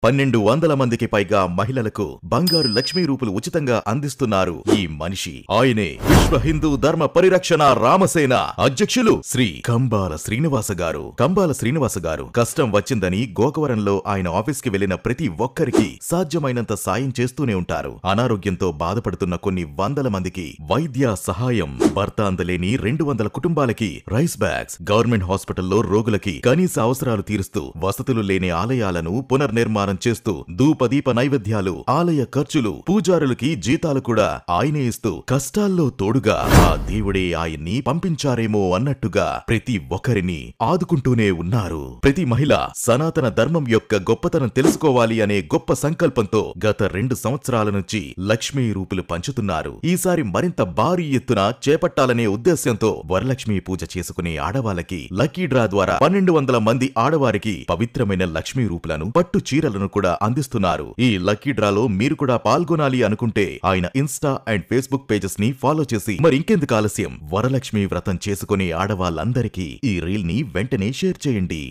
1200 మందికి పైగా మహిళలకు బంగారు లక్ష్మీ రూపులు ఉచితంగా అందిస్తున్నారు ఈ మనిషి. ఆయనే విశ్వ హిందూ ధర్మ పరిరక్షణ రామసేన అధ్యక్షులు శ్రీ కంబాల శ్రీనివాస గారు. కంబాల శ్రీనివాస గారు కష్టం వచ్చిందని గోకవరంలో ఆయన ఆఫీస్ కి వెళ్లిన ప్రతి ఒక్కరికి సాధ్యమైనంత సాయం చేస్తూనే ఉంటారు. అనారోగ్యంతో బాధపడుతున్న కొన్ని వందల మందికి వైద్య సహాయం, భర్త అందలేని 200 కుటుంబాలకి రైస్ బ్యాగ్స్, గవర్నమెంట్ హాస్పిటల్లో రోగులకి కనీస అవసరాలు తీరుస్తూ వసతులు లేని ఆలయాలను పునర్నిర్మాణం చేస్తూ ధూపదీప నైవేద్యాలు, ఆలయ ఖర్చులు, పూజారులకి జీతాలు కూడా ఆయనే ఇస్తూ కష్టాల్లో తోడుగా ఆ దేవుడే ఆయన్ని పంపించారేమో అన్నట్టుగా ప్రతి ఒక్కరిని ఆదుకుంటూనే ఉన్నారు. ప్రతి మహిళ సనాతన ధర్మం యొక్క గొప్పతనం తెలుసుకోవాలి అనే గొప్ప సంకల్పంతో గత 2 సంవత్సరాల నుంచి లక్ష్మీ రూపులు పంచుతున్నారు. ఈసారి మరింత భారీ ఎత్తున చేపట్టాలనే ఉద్దేశ్యంతో వరలక్ష్మీ పూజ చేసుకునే ఆడవాళ్ళకి లక్కీ డ్రా ద్వారా 1200 మంది ఆడవారికి పవిత్రమైన లక్ష్మీ రూపులను, పట్టు చీరలను కూడా అందిస్తున్నారు. ఈ లక్కీ డ్రాలో మీరు కూడా పాల్గొనాలి అనుకుంటే ఆయన ఇన్స్టా అండ్ ఫేస్బుక్ పేజెస్ ని ఫాలో చేసి మరి ఇంకెందుకు ఆలస్యం, వరలక్ష్మి వ్రతం చేసుకునే ఆడవాళ్ళందరికీ ఈ రీల్ ని వెంటనే షేర్ చేయండి.